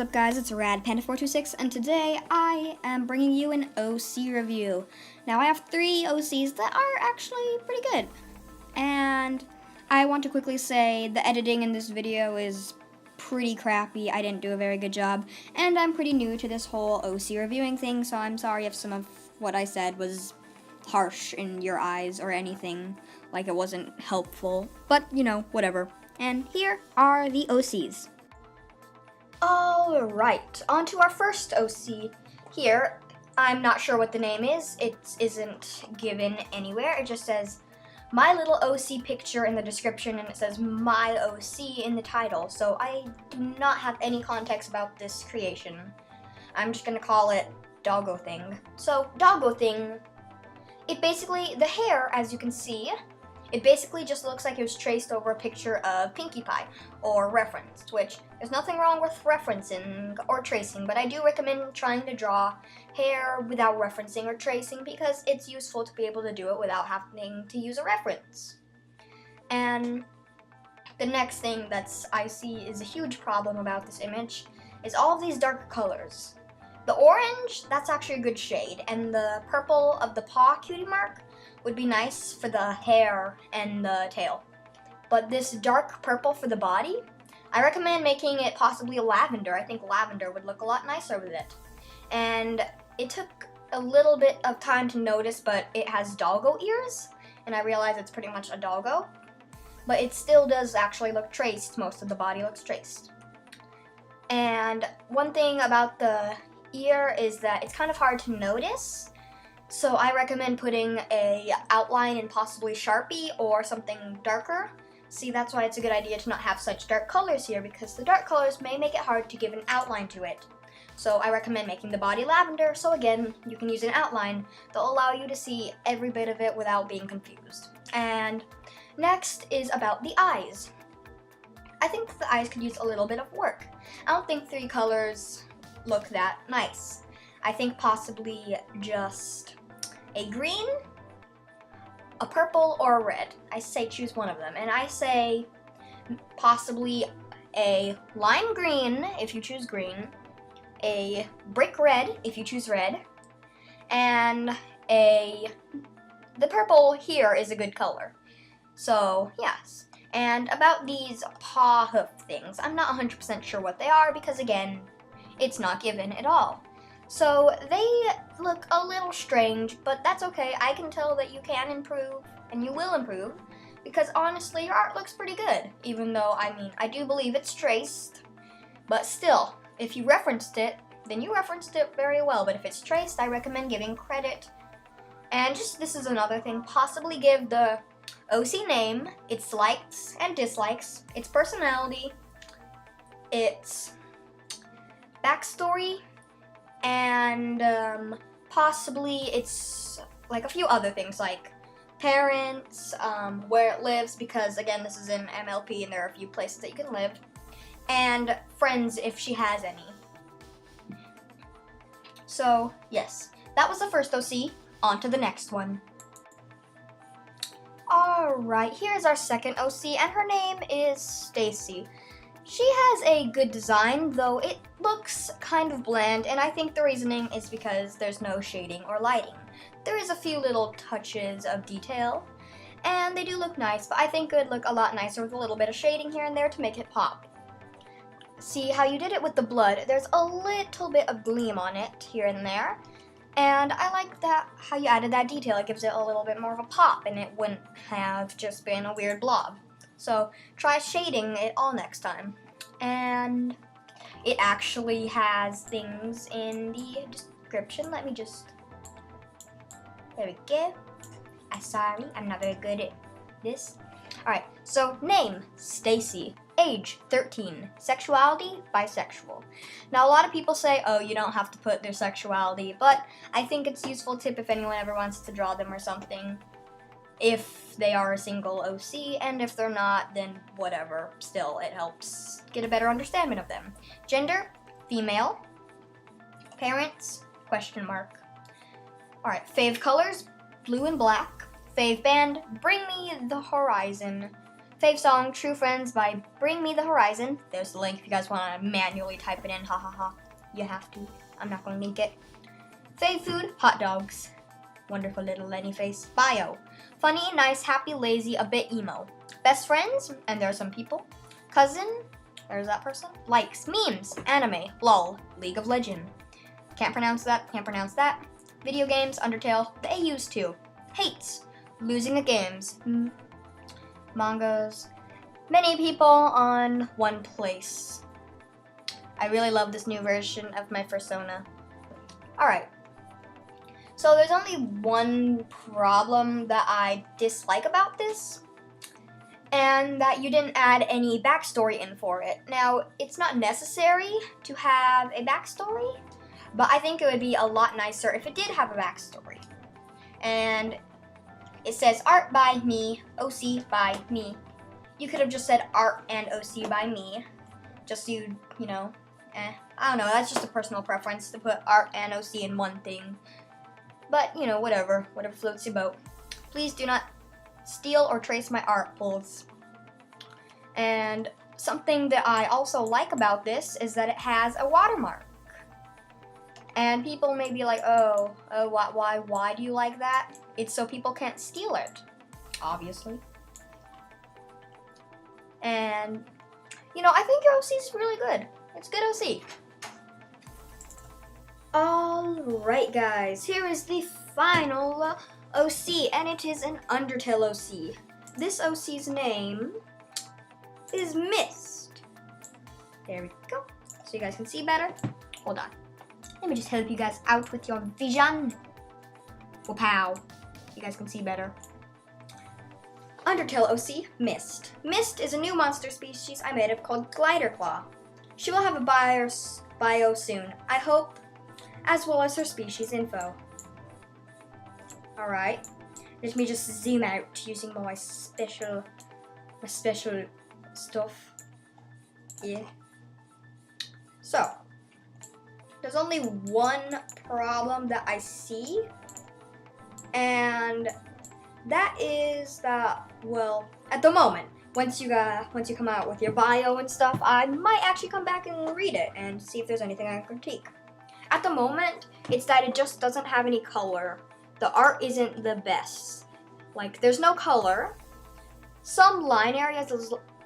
up, guys? It's RadPanda426, and today I am bringing you an OC review. Now, I have 3 OCs that are actually pretty good, and I want to quickly say the editing in this video is pretty crappy. I didn't do a very good job, and I'm pretty new to this whole OC reviewing thing, so I'm sorry if some of what I said was harsh in your eyes or anything, like it wasn't helpful, but, you know, whatever. And here are the OCs. Alright, on to our first OC here. I'm not sure what the name is. It isn't given anywhere. It just says my little OC picture in the description, and it says my OC in the title. So I do not have any context about this creation. I'm just going to call it Doggo Thing. So Doggo Thing, it basically, the hair, as you can see, it basically just looks like it was traced over a picture of Pinkie Pie, or referenced, which there's nothing wrong with referencing or tracing, but I do recommend trying to draw hair without referencing or tracing because it's useful to be able to do it without having to use a reference. And the next thing I see is a huge problem about this image is all of these dark colors. The orange, that's actually a good shade, and the purple of the paw cutie mark would be nice for the hair and the tail. But this dark purple for the body, I recommend making it possibly lavender. I think lavender would look a lot nicer with it. And it took a little bit of time to notice, but it has doggo ears, and I realize it's pretty much a doggo. But it still does actually look traced. Most of the body looks traced. And one thing about the ear is that it's kind of hard to notice. So I recommend putting a outline in possibly Sharpie or something darker. See, that's why it's a good idea to not have such dark colors here, because the dark colors may make it hard to give an outline to it. So I recommend making the body lavender, so again, you can use an outline that'll allow you to see every bit of it without being confused. And next is about the eyes. I think that the eyes could use a little bit of work. I don't think 3 colors look that nice. I think possibly just a green, a purple, or a red. I say choose one of them, and I say possibly a lime green if you choose green, a brick red if you choose red, and the purple here is a good color. So yes. And about these paw hoof things, I'm not 100% sure what they are because again, it's not given at all. So they look a little strange, but that's okay. I can tell that you can improve, and you will improve, because honestly, your art looks pretty good. Even though, I do believe it's traced, but still, if you referenced it, then you referenced it very well. But if it's traced, I recommend giving credit. And just, this is another thing, possibly give the OC name, its likes and dislikes, its personality, its backstory, and possibly it's like a few other things like parents, where it lives, because again this is in MLP and there are a few places that you can live, and friends if she has any. So yes, that was the first OC. On to the next one. Alright, here's our second OC, and her name is Stacy. She has a good design, though it looks kind of bland, and I think the reasoning is because there's no shading or lighting. There is a few little touches of detail, and they do look nice, but I think it would look a lot nicer with a little bit of shading here and there to make it pop. See how you did it with the blood? There's a little bit of gleam on it here and there, and I like that how you added that detail. It gives it a little bit more of a pop, and it wouldn't have just been a weird blob. So try shading it all next time. And it actually has things in the description. Let me just, there we go. Sorry, I'm not very good at this. Alright, so name, Stacy. Age, 13. Sexuality, bisexual. Now a lot of people say, oh, you don't have to put their sexuality, but I think it's a useful tip if anyone ever wants to draw them or something. If they are a single OC, and if they're not, then whatever. Still, it helps get a better understanding of them. Gender, female. Parents, question mark. Alright, fave colors, blue and black. Fave band, Bring Me the Horizon. Fave song, True Friends by Bring Me the Horizon. There's the link if you guys want to manually type it in. Ha ha ha. You have to. I'm not going to link it. Fave food, hot dogs. Wonderful little Lenny face. Bio. Funny, nice, happy, lazy, a bit emo. Best friends, and there are some people. Cousin, there's that person. Likes, memes, anime, lol, League of Legends. Can't pronounce that, can't pronounce that. Video games, Undertale, they used to. Hates, losing at games. Mangas. Many people on One Place. I really love this new version of my persona. Alright. So there's only one problem that I dislike about this, and that you didn't add any backstory in for it. Now, it's not necessary to have a backstory, but I think it would be a lot nicer if it did have a backstory. And it says art by me, OC by me. You could have just said art and OC by me. Just you know, I don't know, that's just a personal preference to put art and OC in one thing. But, you know, whatever floats your boat. Please do not steal or trace my art, please. And something that I also like about this is that it has a watermark. And people may be like, why do you like that? It's so people can't steal it, obviously. And, you know, I think your OC is really good. It's good OC. Alright guys, here is the final OC, and it is an Undertale OC. This OC's name is Mist. There we go. So you guys can see better. Hold on. Let me just help you guys out with your vision. Wow. You guys can see better. Undertale OC, Mist. Mist is a new monster species I made up called Gliderclaw. She will have a bio soon, I hope, as well as her species info. Alright. Let me just zoom out using my special stuff. Yeah. So, there's only one problem that I see, and that is that, well, at the moment, once you come out with your bio and stuff, I might actually come back and read it and see if there's anything I can critique. At the moment, it's that it just doesn't have any color. The art isn't the best. Like, there's no color. Some line areas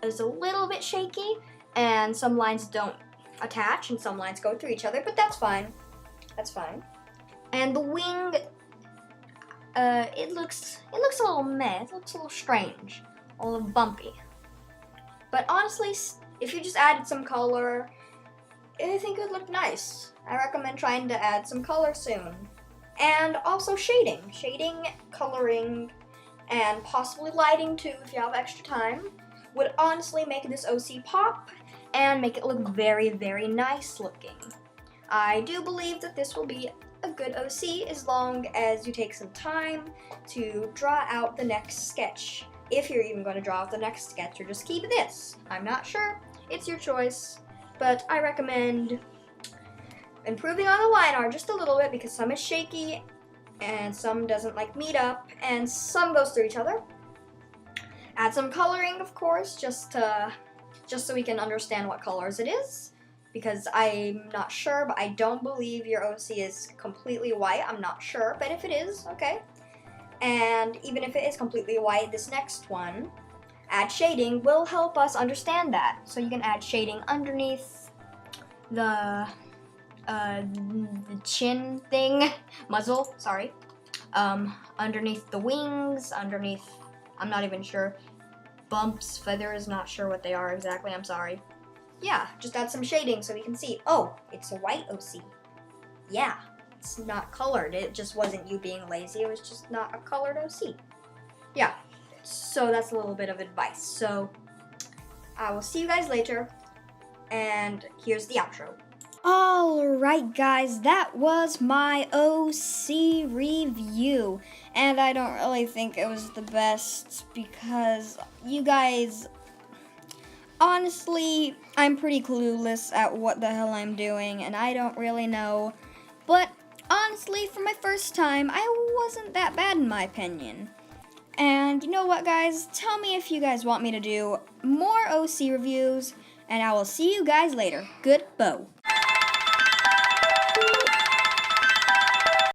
is a little bit shaky, and some lines don't attach, and some lines go through each other, but that's fine. That's fine. And the wing, it looks a little meh. It looks a little strange, a little bumpy. But honestly, if you just added some color, I think it would look nice. I recommend trying to add some color soon. And also shading. Shading, coloring, and possibly lighting too if you have extra time would honestly make this OC pop and make it look very, very nice looking. I do believe that this will be a good OC as long as you take some time to draw out the next sketch. If you're even going to draw out the next sketch, or just keep this. I'm not sure. It's your choice. But I recommend improving on the line art just a little bit, because some is shaky and some doesn't like meet up and some goes through each other. Add some coloring, of course, just so we can understand what colors it is, because I'm not sure, but I don't believe your OC is completely white. I'm not sure, but if it is, okay. And even if it is completely white, this next one, add shading, will help us understand that. So you can add shading underneath the chin thing, muzzle, sorry. Underneath the wings, underneath, I'm not even sure, bumps, feathers, not sure what they are exactly, I'm sorry. Yeah, just add some shading so we can see, oh, it's a white OC. Yeah, it's not colored, it just wasn't you being lazy, it was just not a colored OC. Yeah, so that's a little bit of advice. So, I will see you guys later, and here's the outro. Alright guys, that was my OC review, and I don't really think it was the best because you guys, honestly, I'm pretty clueless at what the hell I'm doing, and I don't really know, but honestly, for my first time, I wasn't that bad in my opinion. And you know what, guys? Tell me if you guys want me to do more OC reviews, and I will see you guys later. Good bow.